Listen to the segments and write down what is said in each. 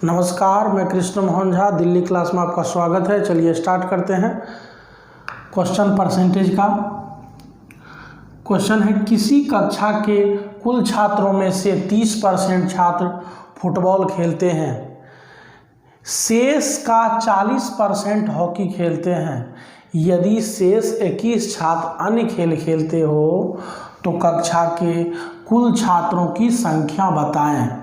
नमस्कार, मैं कृष्ण मोहन झा, दिल्ली क्लास में आपका स्वागत है। चलिए स्टार्ट करते हैं। क्वेश्चन परसेंटेज का क्वेश्चन है, किसी कक्षा के कुल छात्रों में से 30% छात्र फुटबॉल खेलते हैं, शेष का 40% हॉकी खेलते हैं। यदि शेष 21 छात्र अन्य खेल खेलते हो तो कक्षा के कुल छात्रों की संख्या बताएं।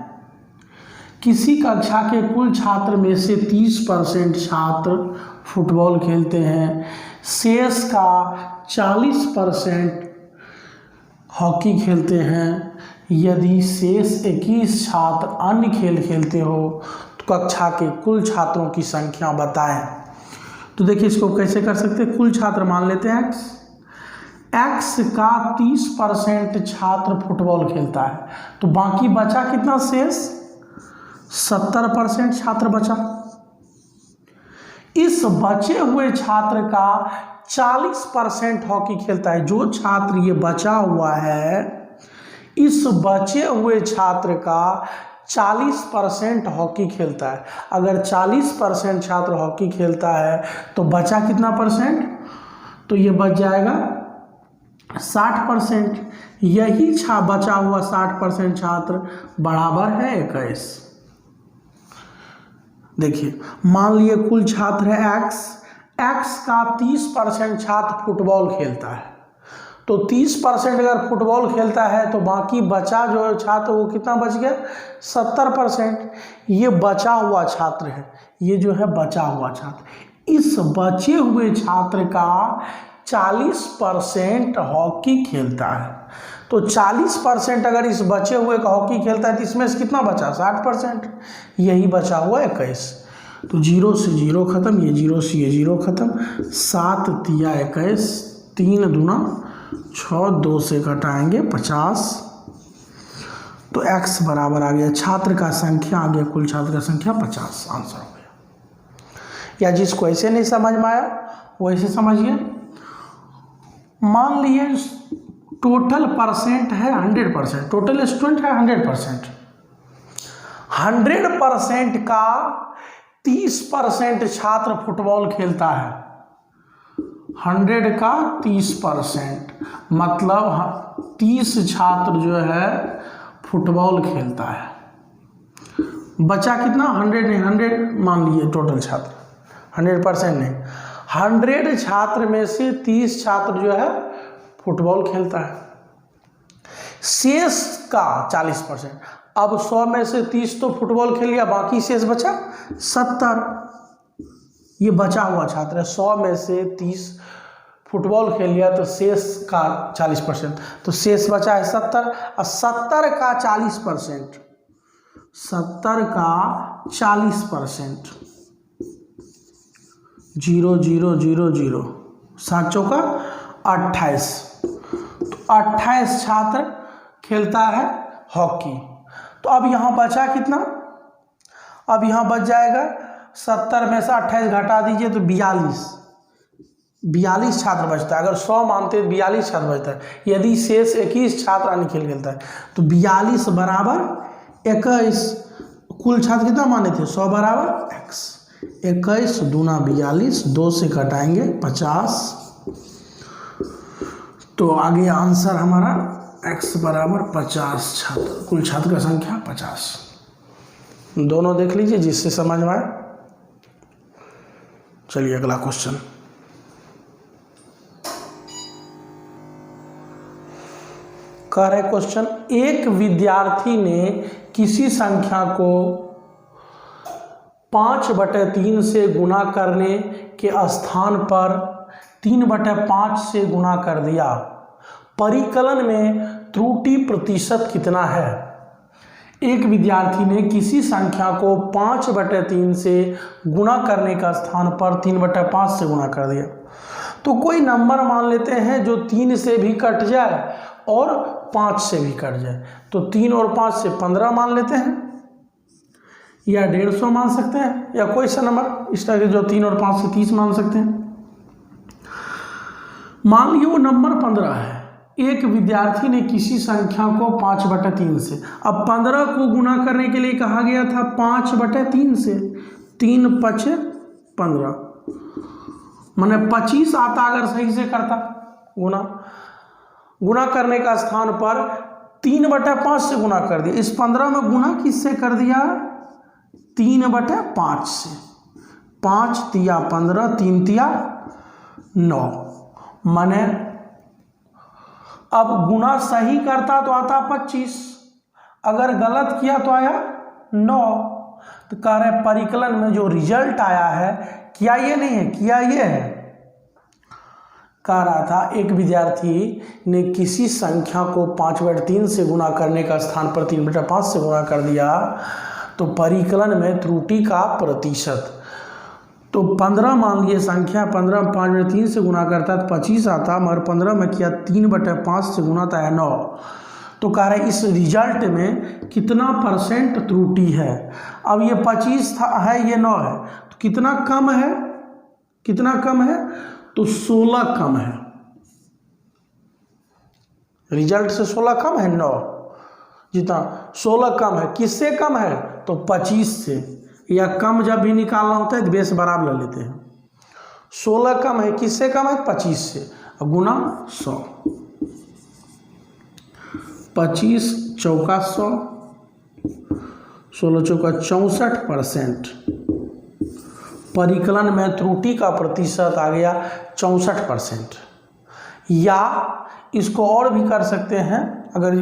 किसी कक्षा के कुल छात्र में से 30% छात्र फुटबॉल खेलते हैं, शेष का 40% हॉकी खेलते हैं। यदि शेष 21 छात्र अन्य खेल खेलते हो तो कक्षा के कुल छात्रों की संख्या बताएं। तो देखिए इसको कैसे कर सकते हैं। कुल छात्र मान लेते हैं x का 30% छात्र फुटबॉल खेलता है, तो बाकी बचा कितना शेष 70% छात्र बचा। इस बचे हुए छात्र का 40% हॉकी खेलता है। जो छात्र ये बचा हुआ है, इस बचे हुए छात्र का 40% हॉकी खेलता है। अगर 40% छात्र हॉकी खेलता है तो बचा कितना परसेंट, तो ये बच जाएगा 60%। यही बचा हुआ 60% छात्र बराबर है 21। देखिए मान लिए कुल छात्र है x का 30% छात्र फुटबॉल खेलता है, तो 30% अगर फुटबॉल खेलता है तो बाकी बचा जो है छात्र वो कितना बच गया 70%। ये बचा हुआ छात्र है, ये जो है बचा हुआ छात्र। इस बचे हुए छात्र का 40% हॉकी खेलता है, तो 40% अगर इस बचे हुए का हॉकी खेलता है तो इसमें से कितना बचा 60%। यही बचा हुआ 21। तो 0 से 0 खत्म, ये 0 से ये 0 खत्म। 7 तिया 21, 3 दूना 6, 2 से घटाएंगे 50। तो x बराबर आ गया, छात्र का संख्या आ गया, कुल छात्र का संख्या 50 आंसर हो गया। या जिसको ऐसे नहीं समझ में आया वो ऐसे समझिए। मान लिए टोटल परसेंट है 100%, टोटल स्टूडेंट है 100%। 100% का 30% छात्र फुटबॉल खेलता है। 100 का 30% मतलब 30 छात्र जो है फुटबॉल खेलता है। बचा कितना 100 नहीं, 100 मान लिए टोटल छात्र, 100% नहीं। 100 छात्र में से 30 छात्र जो है फुटबॉल खेलता है, शेष का 40%। अब 100 में से 30 तो फुटबॉल खेल लिया, बाकी शेष बचा 70। ये बचा हुआ छात्र है, 100 में से 30 फुटबॉल खेल लिया तो शेष का 40%, तो शेष बचा है 70। और 70 का 40%, 70 का 40%, 0 0 0 0, 7 चौका 28। तो 28 छात्र खेलता है हॉकी। तो अब यहाँ बचा कितना, अब यहाँ बच जाएगा 70 में से 28 घटा दीजिए तो 42 छात्र बचता है। अगर 100 मानते हैं 42 छात्र बचता है। यदि शेष 21 छात्र अन्य खेल खेलता है तो 42 बराबर 21। कुल छात्र कितना माने थे 100 बराबर x। 21 दूना 42, 2 से घटाएंगे 50। तो आगे आंसर हमारा x बराबर 50 छात्र, कुल छात्र का संख्या 50। दोनों देख लीजिए जिससे समझ में आए। चलिए अगला क्वेश्चन। कह रहे क्वेश्चन, एक विद्यार्थी ने किसी संख्या को 5/3 से गुणा करने के स्थान पर 3/5 से गुणा कर दिया। परिकलन में त्रुटि प्रतिशत कितना है। एक विद्यार्थी ने किसी संख्या को 5/3 से गुणा करने का स्थान पर 3/5 से गुणा कर दिया। तो कोई नंबर मान लेते हैं जो 3 से भी कट जाए और 5 से भी कट जाए। तो 3 और 5 से 15 मान लेते हैं, या 150 मान सकते हैं, या कोई सा नंबर इस तरह के जो 3 और 5 से 30 मान सकते हैं। मान लीजिए वो नंबर 15 है। एक विद्यार्थी ने किसी संख्या को 5/3 से, अब 15 को गुना करने के लिए कहा गया था 5/3 से, 3 5 15, मैंने 25 आता अगर सही से करता गुना करने का स्थान पर 3/5 से गुना कर दिया। इस 15 में गुना किससे कर दिया? 3/5 से। 5 तिया 15, 3 तिया 9, माने अब गुना सही करता तो आता 25, अगर गलत किया तो आया 9। तो कह रहे परिकलन में जो रिजल्ट आया है, क्या ये नहीं है, क्या ये है? कह रहा था एक विद्यार्थी ने किसी संख्या को 5/3 से गुना करने का स्थान पर 3/5 से गुना कर दिया, तो परिकलन में त्रुटि का प्रतिशत, तो 15 मान लिए संख्या, 15 5/3 से गुना करता तो 25 आता, मगर 15 में किया 3/5 से गुना तो है 9। तो कह रहे इस रिजल्ट में कितना % त्रुटि है? अब ये 25 था है, ये 9 है, तो कितना कम है? कितना कम है? तो 16 कम है। रिजल्ट से 16 कम है, 9 जितना 16 कम है। किससे कम है? तो 25 से, या कम जब भी निकालना होता है तो बेस बराबर ले लेते हैं। 16 कम है, किससे कम है? 25 से, गुना 100, 25 चौका 100, 16 चौका 64%। परिकलन में त्रुटि का प्रतिशत आ गया 64%। या इसको और भी कर सकते हैं, अगर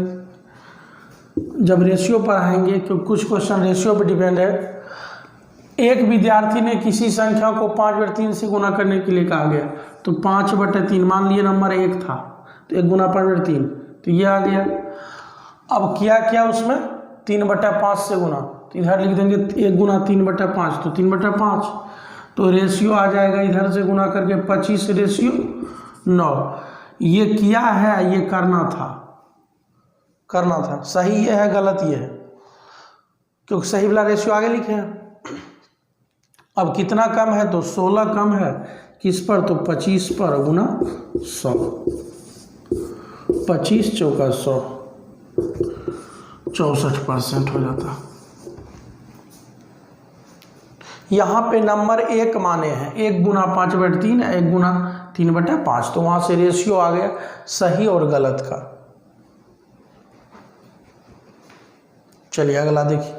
जब रेशियो पढ़ाएंगे, क्योंकि कुछ क्वेश्चन रेशियो पे डिपेंड है। एक विद्यार्थी ने किसी संख्या को 5/3 से गुना करने के लिए कहा गया, तो 5/3, मान लिए नंबर 1 था, तो 1 गुना 5/3, तो ये आ गया। अब क्या उसमें 3/5 से गुना, तो इधर लिख देंगे 1 गुना 3/5, तो 3/5, तो रेशियो आ जाएगा इधर से गुना करके 25 रेशियो 9। ये किया है, ये करना था। सही ये है, गलत ये है, क्योंकि सही वाला रेशियो आगे लिखे हैं। अब कितना कम है? तो 16 कम है, किस पर? तो 25 पर, गुना 100, 25 चौका 100, 64% हो जाता। यहाँ पे नंबर 1 माने हैं, 1 गुना 5/3, 1 गुना 3/5, तो वहाँ से रेशियो आ गया सही और गलत का। चलिए अगला देखिए।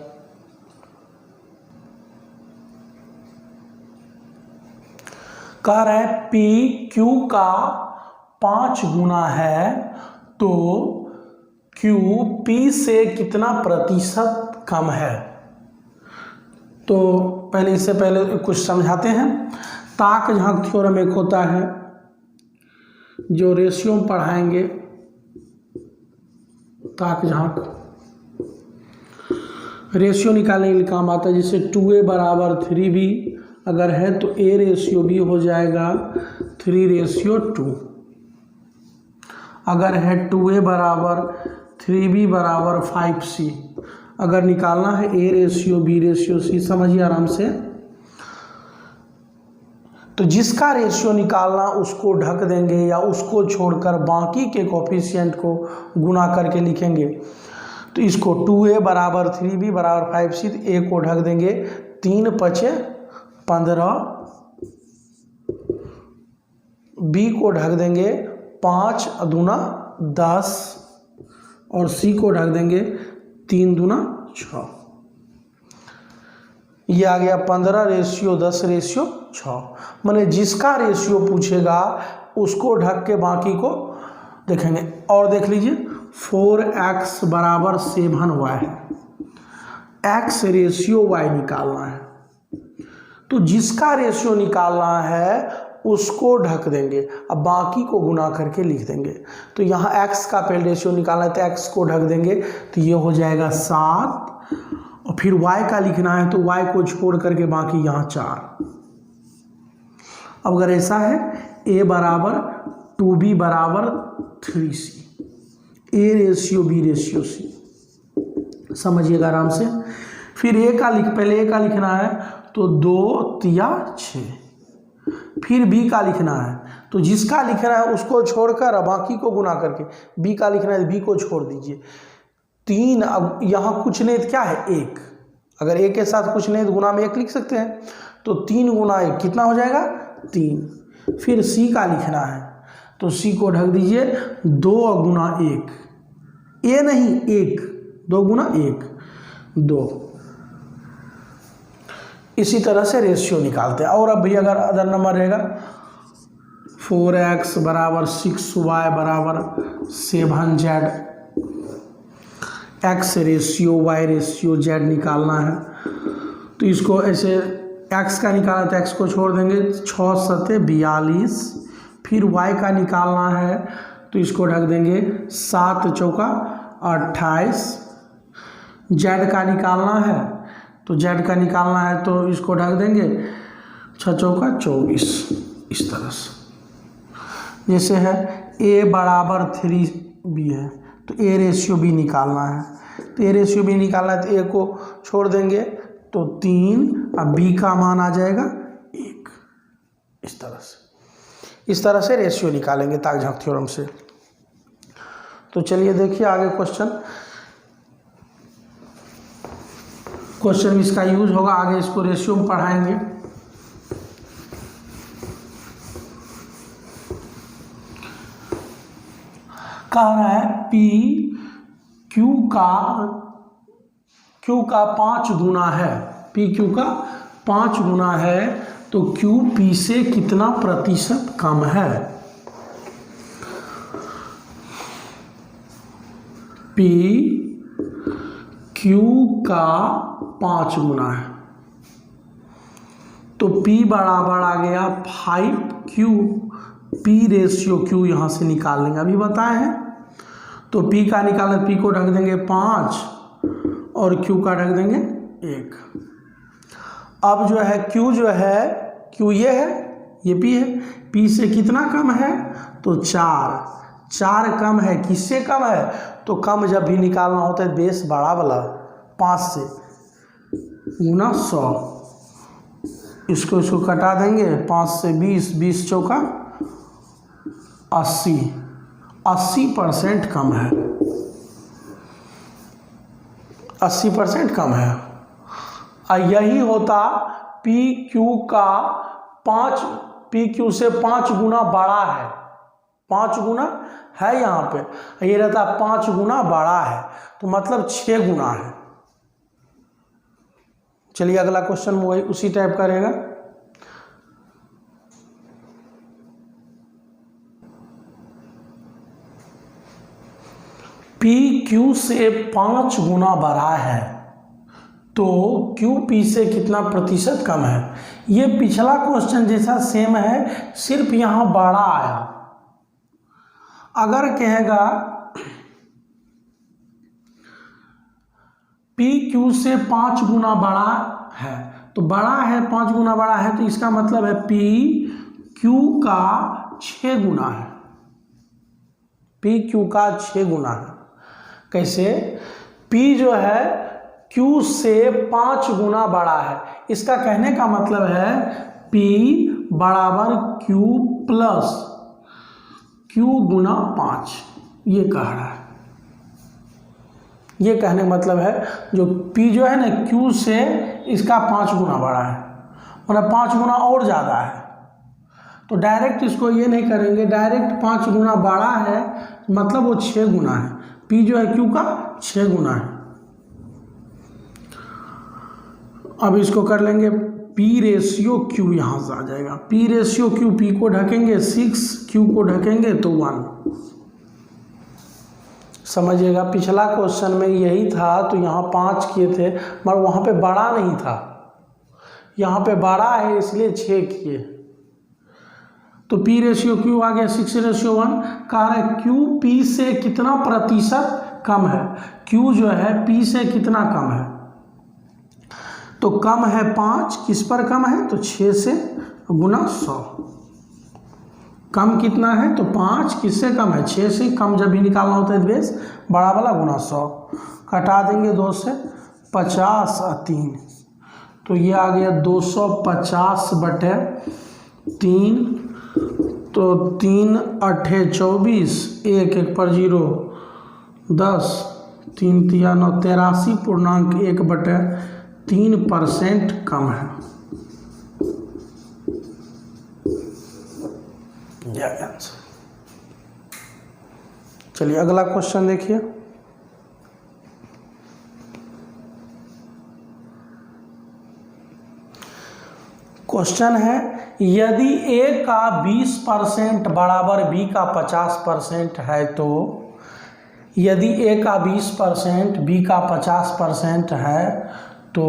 कह रहे हैं PQ का 5 गुना है, तो Q P से कितना प्रतिशत कम है? तो पहले इससे पहले कुछ समझाते हैं। ताक झांक थ्योरम एक होता है जो रेशियो में पढ़ाएंगे, ताक झांक रेशियो निकालने के लिए काम आता है। जैसे 2A बराबर 3B अगर है तो A रेशियो B हो जाएगा 3:2। अगर है 2A बराबर 3B बराबर 5C, अगर निकालना है A ratio B ratio C, समझिए आराम से। तो जिसका रेशियो निकालना उसको ढक देंगे या उसको छोड़कर बाकी के कोफिशिएंट को गुना करके लिखेंगे। तो इसको 2A बराबर 3B बराबर 5C, तो A को ढक देंगे 3 5 15, B को ढक देंगे 5 दूना 10 और C को ढक देंगे 3 दूना 6। ये आ गया 15:10:6। माने जिसका रेशियो पूछेगा उसको ढक के बाकी को देखेंगे। और देख लीजिए 4x बराबर 7y है, x रेशियो y निकालना है, तो जिसका रेशियो निकालना है उसको ढक देंगे, अब बाकी को गुना करके लिख देंगे। तो यहाँ x का पहले रेशियो निकालना है तो x को ढक देंगे, तो ये हो जाएगा 7, और फिर y का लिखना है तो y को छोड़ करके बाकी यहाँ 4। अब अगर ऐसा है a बराबर 2b बराबर 3c, a ratio b ratio c, समझिएगा आराम से। फिर पहले a का लिखना है तो 2 3 6, फिर b का लिखना है तो जिसका लिखना है उसको छोड़कर बाकी को गुना करके, बी का लिखना है बी को छोड़ दीजिए। 3, अब यहाँ कुछ नहीं क्या है 1, अगर एक के साथ कुछ नहीं तो गुना में 1 लिख सकते हैं, तो 3 गुना 1 कितना हो जाएगा 3। फिर सी का लिखना है तो सी को ढक दीजिए 2 गुना 1, ए नहीं 1, 2 गुना 1 2। इसी तरह से रेशियो निकालते हैं। और अब भी अगर अदर नंबर रहेगा 4x बराबर 6y बराबर 7z, x ratio y ratio z निकालना है, तो इसको ऐसे x का निकाला तो x को छोड़ देंगे, 6 सते 42, फिर y का निकालना है तो इसको ढक देंगे 7 चौका 28, z का निकालना है तो z का निकालना है तो इसको ढक देंगे 6 चौका 24। इस तरह से जैसे है a बराबर 3b है तो a रेशियो b निकालना है, तो a रेशियो b निकालना है तो a को छोड़ देंगे तो 3, अब b का मान आ जाएगा 1। इस तरह से रेशियो निकालेंगे ताक-झांक थ्योरम से। तो चलिए देखिए आगे क्वेश्चन इसका यूज होगा, आगे इसको रेशियो में पढ़ाएंगे। कह रहा है P Q का 5 गुना है, P Q का 5 गुना है तो Q P से कितना प्रतिशत कम है। P Q का 5 गुना है तो P बराबर आ गया 5Q, P रेशियो Q यहाँ से निकाल लेंगे, अभी बताए हैं। तो P का निकालें, P को ढक देंगे 5 और Q का ढक देंगे 1। अब जो है Q ये है, ये P है, P से कितना कम है तो 4 कम है, किससे कम है तो कम जब भी निकालना होता है बेस बड़ा वाला 5 से गुना 100, इसको कटा देंगे 5 से 20, 20 चौका 80% कम है, 80% कम है। यही होता PQ से 5 गुना बड़ा है, 5 गुना है यहाँ पे, ये रहता 5 गुना बड़ा है तो मतलब 6 गुना है। चलिए अगला क्वेश्चन वही उसी टाइप का रहेगा। PQ से 5 गुना बड़ा है तो QP से कितना प्रतिशत कम है। ये पिछला क्वेश्चन जैसा सेम है, सिर्फ यहाँ बड़ा आया। अगर कहेगा PQ से 5 गुना बड़ा है तो बड़ा है 5 गुना बड़ा है तो इसका मतलब है PQ का 6 गुना है, PQ का 6 गुना है। कैसे? P जो है Q से 5 गुना बड़ा है, इसका कहने का मतलब है P बराबर Q प्लस Q गुना 5, ये कह रहा है। ये कहने का मतलब है जो P जो है ना Q से इसका 5 गुना बड़ा है, मतलब 5 गुना और ज़्यादा है। तो डायरेक्ट इसको ये नहीं करेंगे, डायरेक्ट 5 गुना बड़ा है मतलब वो 6 गुना है, P जो है Q का 6 गुना है। अब इसको कर लेंगे P रेशियो Q, यहाँ से आ जाएगा P रेशियो Q, P को ढकेंगे 6, Q को ढकेंगे तो 1। समझिएगा पिछला क्वेश्चन में यही था तो यहाँ 5 किए थे मगर वहाँ पे बड़ा नहीं था, यहाँ पे बड़ा है इसलिए 6 किए। तो P रेशियो Q आ गया 6 रेशियो 1। कह रहा है Q P से कितना प्रतिशत कम है, Q जो है P से कितना कम है तो कम है 5, किस पर कम है तो 6 से गुना 100। कम कितना है तो 5, किससे कम है 6 से। कम जब भी निकालना होता है बेस बड़ा वाला गुना 100, कटा देंगे 2 से 50 और 3 तो ये आ गया 250/3 तो 3 8 24, 1 1 पर 0 10, 3 3 9 83.1/3% कम है। यह आंसर। चलिए अगला क्वेश्चन देखिए। क्वेश्चन है यदि A का 20% बराबर B का 50% है तो यदि A का 20% B का 50% है तो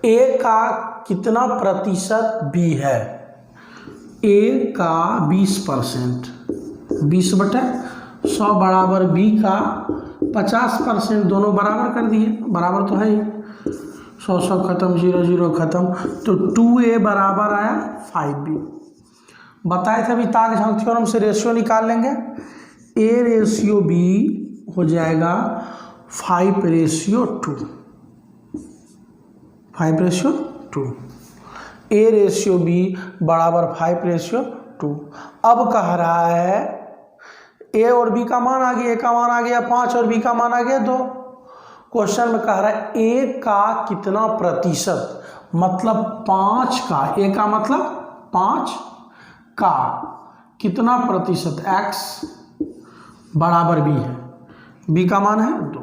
A का कितना प्रतिशत B है। A का 20%, 20/100 बराबर B का 50%, दोनों बराबर कर दिए, बराबर तो है ही, 100 खत्म, 0 0 खत्म, तो 2A बराबर आया 5B। बताए थे अभी ताक-झांक थ्योरम से रेशियो निकाल लेंगे। A रेशियो B हो जाएगा 5:2, 5:2। A रेशियो B बराबर 5:2। अब कह रहा है A और B का मान आ गया, A का मान आ गया 5 और B का मान आ गया 2। क्वेश्चन में कह रहा है A का कितना प्रतिशत, मतलब 5 का, A का मतलब 5 का कितना प्रतिशत X बराबर B है, B का मान है 2।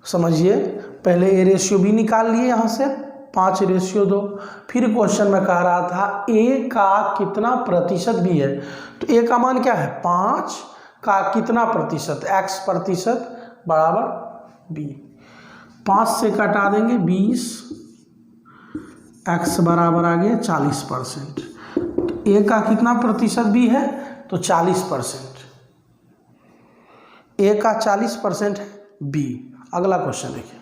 समझिए, पहले A रेशियो B निकाल लिए यहाँ से 5:2। फिर क्वेश्चन में कह रहा था A का कितना प्रतिशत B है, तो A का मान क्या है 5 का कितना प्रतिशत, X प्रतिशत बराबर B। 5 से कटा देंगे 20, X बराबर आ गया 40%। तो A का कितना प्रतिशत B है, तो 40%। A का 40% है B। अगला क्वेश्चन देखिए।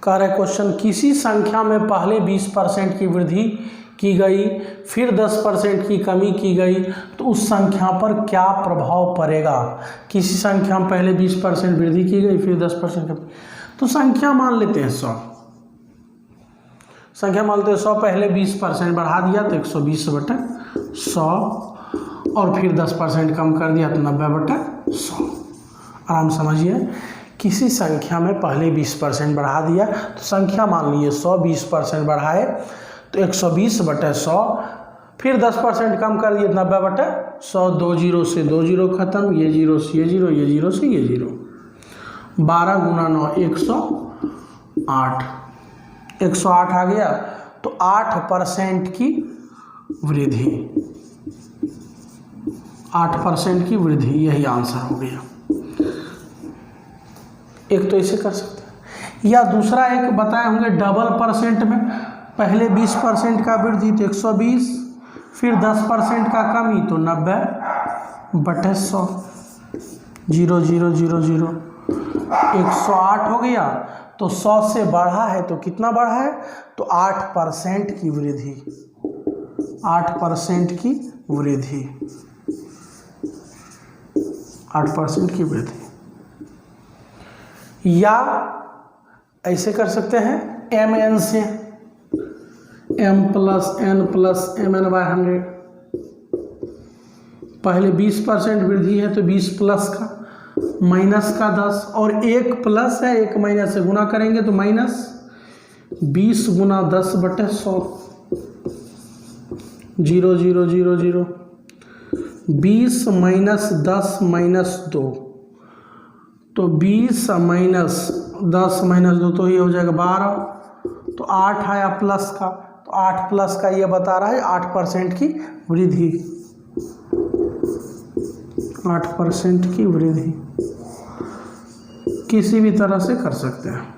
कह रहे क्वेश्चन किसी संख्या में पहले 20% की वृद्धि की गई, फिर 10% की कमी की गई, तो उस संख्या पर क्या प्रभाव पड़ेगा। किसी संख्या में पहले 20% वृद्धि की गई, फिर 10% कमी, तो संख्या मान लेते हैं 100। संख्या मान लेते हैं 100, पहले 20% बढ़ा दिया तो 120/100, और फिर 10% कम कर दिया तो 90/100। आराम समझिए, किसी संख्या में पहले 20% बढ़ा दिया तो संख्या मान लीजिए 100, 20% बढ़ाए तो 120/100, फिर 10% कम कर दिए 90/100, 2 0 से 2 0 खत्म, ये 0 से ये 0, ये 0 से ये 0, 12 × 9 108, 108 आ गया, तो 8% की वृद्धि, 8% की वृद्धि, यही आंसर हो गया। एक तो इसे कर सकते हैं, या दूसरा एक बताए होंगे डबल परसेंट में, पहले 20% का वृद्धि तो 120, फिर 10% का कमी तो 90/100, 0 0 0 0, 108 हो गया, तो 100 से बढ़ा है तो कितना बढ़ा है, तो 8% की वृद्धि, 8% की वृद्धि, 8% की वृद्धि। या ऐसे कर सकते हैं mn से, m + n + mn/100, पहले 20% वृद्धि है तो 20 प्लस का, माइनस का 10, और 1 प्लस है 1 माइनस से गुना करेंगे तो माइनस 20 × 10/100, 0 0 0 0, 20 - 10 - 2, तो 20 - 10 - 2 तो ये हो जाएगा 12, तो 8 आया प्लस का, तो 8 प्लस का ये बता रहा है 8% की वृद्धि, 8% की वृद्धि। किसी भी तरह से कर सकते हैं।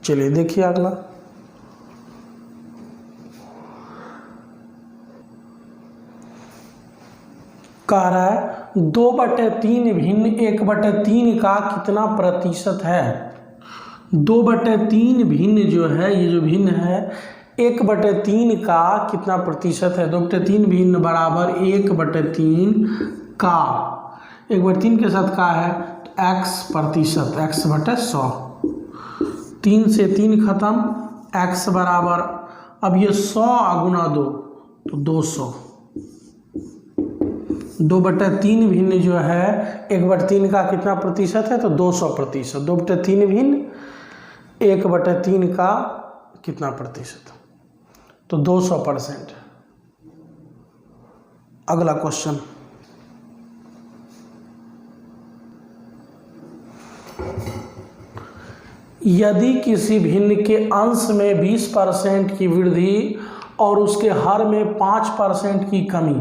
चलिए देखिए अगला। कह रहा है 2/3 भिन्न 1/3 का कितना प्रतिशत है। 2/3 भिन्न जो है, ये जो भिन्न है 1/3 का कितना प्रतिशत है। 2/3 भिन्न बराबर 1/3 का, 1/3 के साथ का है तो x प्रतिशत, x/100, 3 से 3 खत्म, x बराबर, अब ये 100 गुना 2 तो 200, 2/3 भिन्न जो है 1/3 का कितना प्रतिशत है तो 200%, 2/3 भिन्न 1/3 का कितना प्रतिशत तो 200%। अगला क्वेश्चन, यदि किसी भिन्न के अंश में 20% की वृद्धि और उसके हर में 5% की कमी,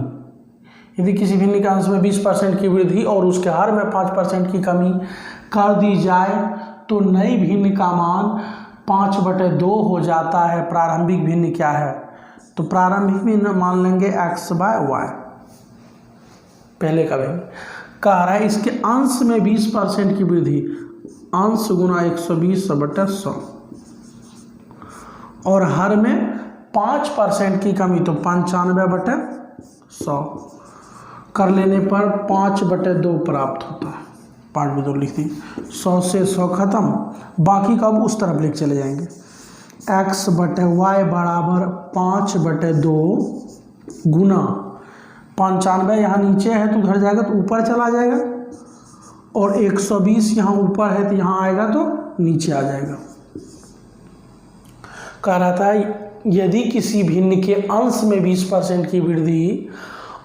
यदि किसी भिन्न के अंश में 20% की वृद्धि और उसके हर में 5% की कमी कर दी जाए तो नई भिन्न का मान 5/2 हो जाता है। प्रारंभिक भिन्न क्या है तो प्रारंभिक भिन्न मान लेंगे x/y, पहले का भिन्न। कह रहा है इसके अंश में 20% की वृद्धि, अंश गुना 120/100 और हर में 5% की कमी तो 95/100 कर लेने पर 5/2 प्राप्त होता है। 5/2 लिख दी, 100 से 100 खत्म, बाकी का अब उस तरफ लेके चले जाएंगे। x/y बराबर 5/2 गुना 95 यहाँ नीचे है तो उधर जाएगा तो ऊपर चला जाएगा, और 120 यहाँ ऊपर है तो यहाँ आएगा तो नीचे आ जाएगा। कह रहा था यदि किसी भिन्न के अंश में 20% की वृद्धि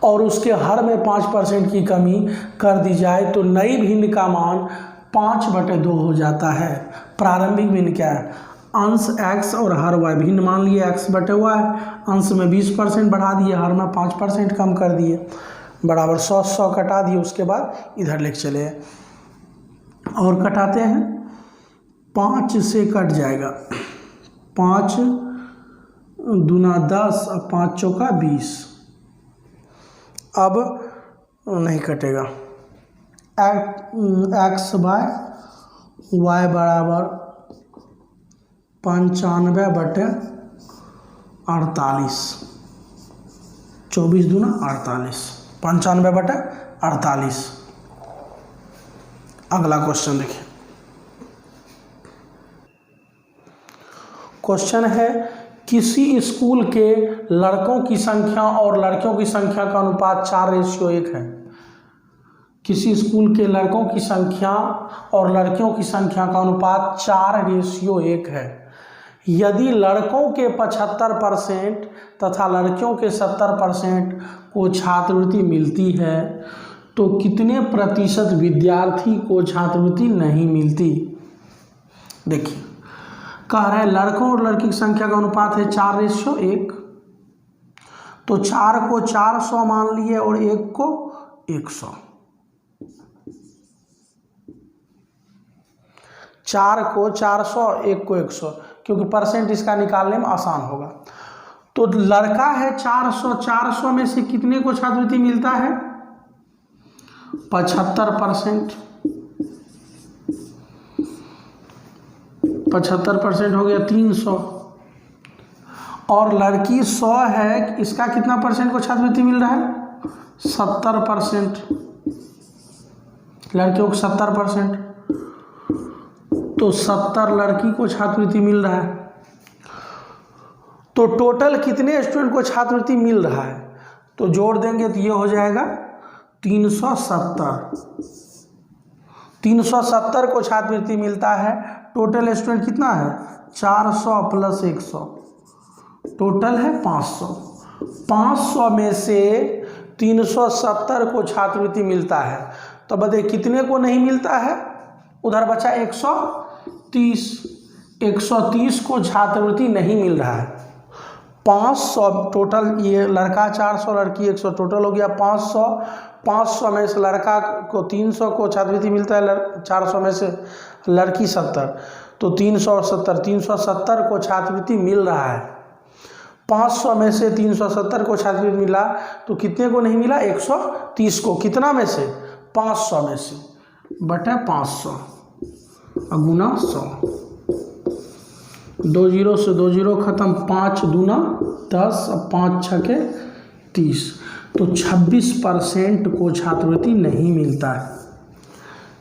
और उसके हर में 5% की कमी कर दी जाए तो नई भिन्न का मान 5/2 हो जाता है। प्रारंभिक भिन्न क्या है, अंश x और हर y, भिन्न मान लिए x/y, अंश में 20% बढ़ा दिए, हर में 5% कम कर दिए, बराबर 100 कटा दिए, उसके बाद इधर लेके चले और कटाते हैं, 5 से कट जाएगा, 5 दूना 10 और 5 चौका 20, अब नहीं कटेगा। x/y बराबर 95/48, 24 दूना 48, 95/48। अगला क्वेश्चन देखिए, क्वेश्चन है किसी स्कूल के लड़कों की संख्या और लड़कियों की संख्या का अनुपात 4:1 है। किसी स्कूल के लड़कों की संख्या और लड़कियों की संख्या का अनुपात 4:1 है। यदि लड़कों के 75% तथा लड़कियों के 70% को छात्रवृत्ति मिलती है तो कितने प्रतिशत विद्यार्थी को छात्रवृत्ति नहीं मिलती। देखिए कह रहा है लड़कों और लड़की की संख्या का अनुपात है 4:1, तो 4 को 400 मान लिए और 1 को 100, 4 को 400, 1 को 100, क्योंकि परसेंट इसका निकालने में आसान होगा। तो लड़का है 400, 400 में से कितने को छात्रवृत्ति मिलता है 75%, 75% हो गया 300, और लड़की 100 है, इसका कितना परसेंट को छात्रवृत्ति मिल रहा है 70%, लड़कियों को 70%, तो 70 लड़की को छात्रवृत्ति मिल रहा है। तो टोटल कितने स्टूडेंट को छात्रवृत्ति मिल रहा है तो जोड़ देंगे तो ये हो जाएगा 370, 370 को छात्रवृत्ति मिलता है। टोटल स्टूडेंट कितना है 400 प्लस 100, टोटल है 500, 500 में से 370 को छात्रवृत्ति मिलता है, तो बताइए कितने को नहीं मिलता है, उधर बचा 130, 130 को छात्रवृत्ति नहीं मिल रहा है। 500 टोटल, ये लड़का 400 लड़की 100, टोटल हो गया 500, 500 में से लड़का को 300 को छात्रवृत्ति मिलता है, 400 में से लड़की 70, तो 300 और 70, 370 को छात्रवृत्ति मिल रहा है। 500 में से 370 को छात्रवृत्ति मिला तो कितने को नहीं मिला 130 को, कितना में से 500 में से, बटा 500 गुना 100, 2 0 से 2 0 खत्म, 5 दूना 10 और 5 छके 30, तो 26% को छात्रवृत्ति नहीं मिलता है।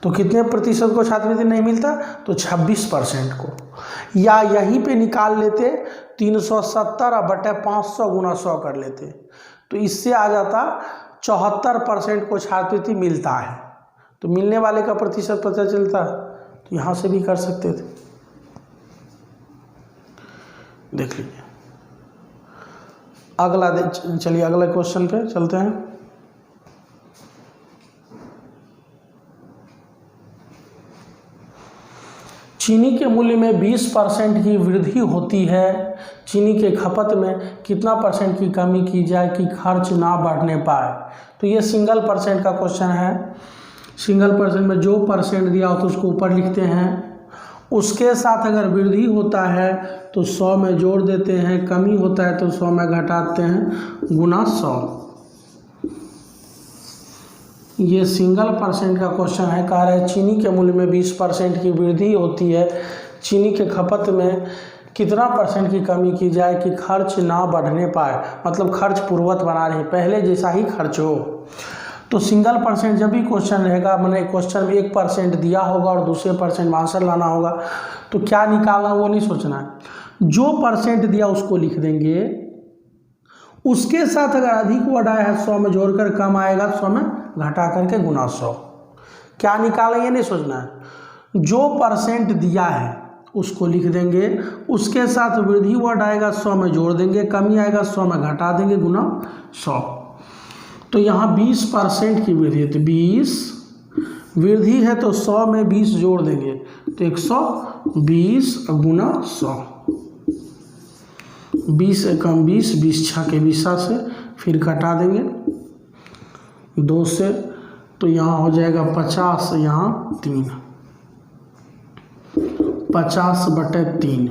तो कितने प्रतिशत को छात्रवृत्ति नहीं मिलता, तो 26% को। या यहीं पे निकाल लेते 370/500 गुना 100 कर लेते, तो इससे आ जाता 74% को छात्रवृत्ति मिलता है। तो मिलने वाले का प्रतिशत पता चलता, तो यहाँ से भी कर सकते थे। देख लीजिए अगला, चलिए अगले क्वेश्चन पे चलते हैं। चीनी के मूल्य में 20% की वृद्धि होती है, चीनी के खपत में कितना % की कमी की जाए कि खर्च ना बढ़ने पाए। तो ये सिंगल परसेंट का क्वेश्चन है। सिंगल परसेंट में जो % दिया हो तो उसको ऊपर लिखते हैं, उसके साथ अगर वृद्धि होता है तो 100 में जोड़ देते हैं, कमी होता है तो 100 में घटाते हैं, गुना 100। ये सिंगल परसेंट का क्वेश्चन है। कह रहा है चीनी के मूल्य में 20% की वृद्धि होती है, चीनी के खपत में कितना % की कमी की जाए कि खर्च ना बढ़ने पाए, मतलब खर्च पूर्ववत बना रहे, पहले जैसा ही खर्च हो। तो सिंगल परसेंट जब भी क्वेश्चन रहेगा, मैंने क्वेश्चन में 1% दिया होगा और दूसरे % में आंसर लाना होगा, तो क्या निकालना वो नहीं सोचना है। जो % दिया उसको लिख देंगे, उसके साथ अगर अधिक वर्ड आया है 100 में जोड़कर, कम आएगा 100 में घटा करके गुना 100। क्या निकालें ये नहीं सोचना है। जो % दिया है उसको लिख देंगे, उसके साथ वृद्धि वर्ड आएगा 100 में जोड़ देंगे, कमी आएगा 100 में घटा देंगे, गुना 100। तो यहाँ 20% की वृद्धि है, तो 20 वृद्धि है तो 100 में 20 जोड़ देंगे तो 120 गुना 100। 20 एकम 20, 20 छके 20 से फिर घटा देंगे 2 से, तो यहाँ हो जाएगा 50, यहाँ 3, 50/3,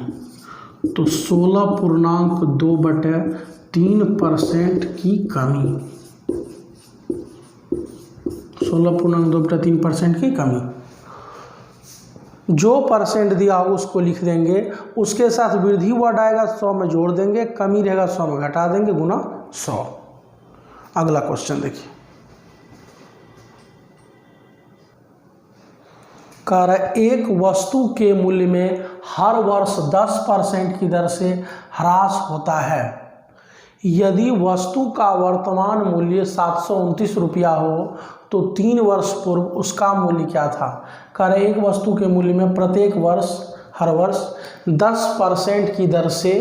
तो 16.2/3% की कमी, 16.2/3% की कमी। जो % दिया हो उसको लिख देंगे, उसके साथ वृद्धि वर्ड आएगा 100 में जोड़ देंगे, कमी रहेगा 100 में घटा देंगे, गुना 100। अगला क्वेश्चन देखिए, कह रहा है एक वस्तु के मूल्य में हर वर्ष 10% की दर से ह्रास होता है। यदि वस्तु का वर्तमान मूल्य 729 रुपया हो तो 3 वर्ष पूर्व उसका मूल्य क्या था। कह रहे एक वस्तु के मूल्य में प्रत्येक वर्ष, हर वर्ष 10% की दर से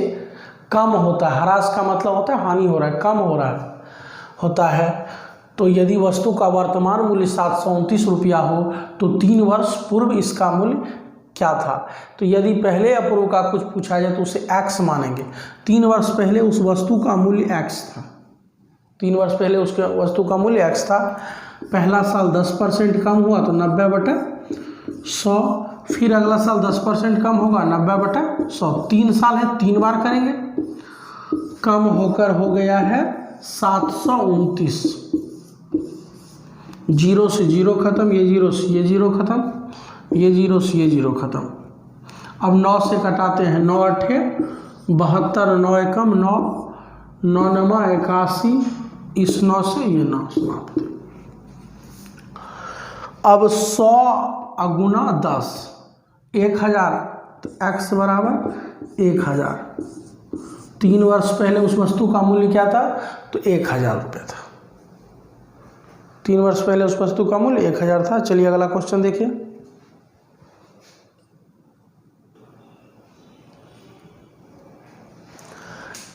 कम होता है। ह्रास का मतलब होता है हानि हो रहा है, कम हो रहा है, होता है। तो यदि वस्तु का वर्तमान मूल्य 729 रुपया हो तो 3 वर्ष पूर्व इसका मूल्य क्या था। तो यदि पहले या पूर्व का कुछ पूछा जाए तो उसे x मानेंगे। 3 वर्ष पहले उस वस्तु का मूल्य x था, 3 वर्ष पहले उसके वस्तु का मूल्य x था। पहला साल 10% कम हुआ तो 90/100, फिर अगला साल 10% कम होगा 90/100। 3 साल है, 3 बार करेंगे, कम होकर हो गया है 729। 0 से 0 खत्म, ये 0 से ये 0 खत्म, ये 0 से ये 0 खत्म। अब 9 से कटाते हैं, 9 8 72, 9 एकम 9, 9 नमा 81, इस 9 से ये 9 समाप्त। अब 100 गुना 10, 1000, तो x बराबर 1000। 3 वर्ष पहले उस वस्तु का मूल्य क्या था, तो 1000 रुपये था। 3 वर्ष पहले उस वस्तु का मूल्य 1000 था। चलिए अगला क्वेश्चन देखिए,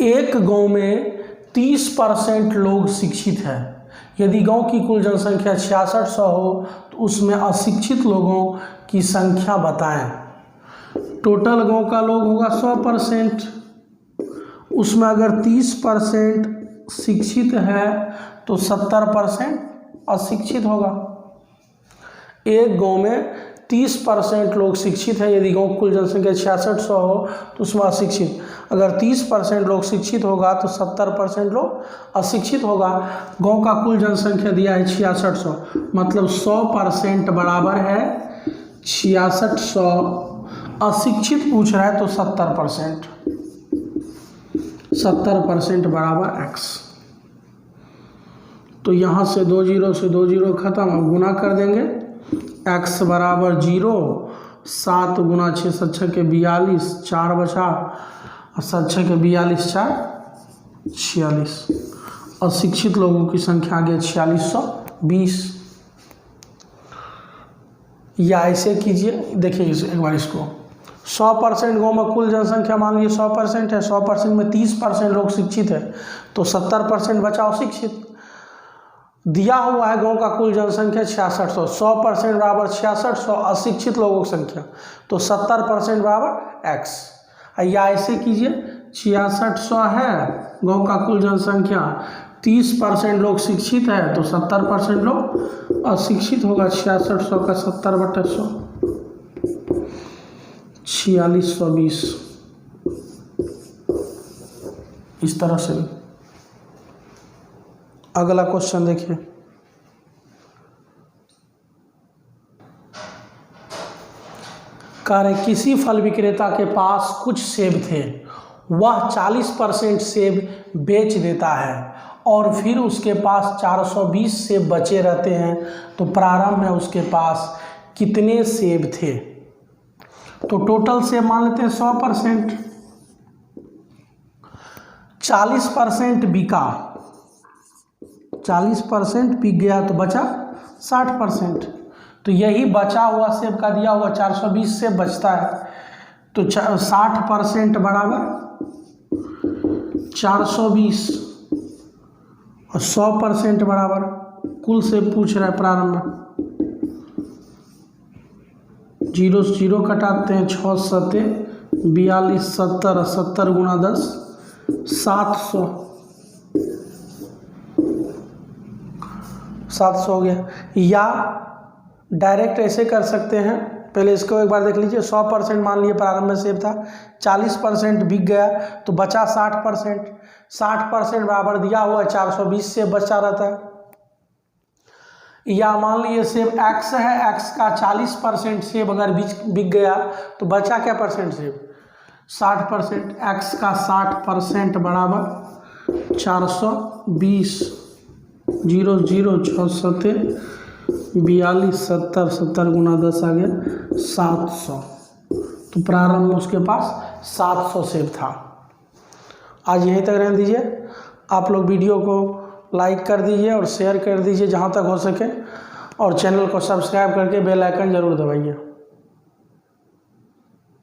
एक गांव में 30% लोग शिक्षित हैं। यदि गांव की कुल जनसंख्या 6600 हो तो उसमें अशिक्षित लोगों की संख्या बताएं। टोटल गांव का लोग होगा 100%, उसमें अगर 30% शिक्षित है तो 70% अशिक्षित होगा। एक गांव में 30% लोग शिक्षित है, यदि गांव कुल जनसंख्या 6600 हो तो उसमें अशिक्षित, अगर 30% लोग शिक्षित होगा तो 70% लोग अशिक्षित होगा। गांव का कुल जनसंख्या दिया है 6600, मतलब 100% बराबर है 6600। अशिक्षित पूछ रहा है तो 70%, 70% बराबर x। तो यहाँ से 2 0 से 2 0 खत्म, अब गुना कर देंगे x बराबर 0, 7 गुना 6 7 6 के 42, 4 बचा और 7 6 के 42 4 46। और शिक्षित लोगों की संख्या आ गया 4620। या ऐसे कीजिए, देखिए एक बार इसको 100% गाँव में कुल जनसंख्या मान लीजिए 100% है, 100% में 30% लोग शिक्षित है तो 70% बचा अशिक्षित। दिया हुआ है गांव का कुल जनसंख्या 6600, 100% बराबर 6600 अशिक्षित लोगों की संख्या, तो 70% बराबर x। या ऐसे कीजिए 6600 है गांव का कुल जनसंख्या, 30% लोग शिक्षित है तो 70% लोग अशिक्षित होगा। 6600 का 70/100 4620। इस तरह से। अगला क्वेश्चन देखिए, कह रहे किसी फल विक्रेता के पास कुछ सेब थे, वह 40% सेब बेच देता है और फिर उसके पास 420 सेब बचे रहते हैं, तो प्रारंभ में उसके पास कितने सेब थे? तो टोटल सेब मान लेते हैं 100%, 40% बिका, 40% बिक गया तो बचा 60%। तो यही बचा हुआ सेब का दिया हुआ 420 सेब बचता है, तो 60% बराबर 420 और 100% बराबर कुल सेब पूछ रहा है प्रारंभ में। 0 से 0 कटाते हैं, 6 7 42 70, 70 गुना 10 700 हो गया। या डायरेक्ट ऐसे कर सकते हैं, पहले इसको एक बार देख लीजिए। 100% मान लिए प्रारंभ में सेब था, 40% बिक गया तो बचा 60%, 60% बराबर दिया हुआ है 420 सेब बचा रहता है। या मान लीजिए सेब x है, x का 40% सेब अगर बिक गया तो बचा क्या परसेंट सेब? 60%। x का 60% बराबर 420, 0 0 6 7 42 70, 70 गुना 10 आ गया 700। तो प्रारंभ में उसके पास 700 सेब था। आज यहीं तक रहने दीजिए। आप लोग वीडियो को लाइक कर दीजिए और शेयर कर दीजिए जहाँ तक हो सके, और चैनल को सब्सक्राइब करके बेल आइकन ज़रूर दबाइए।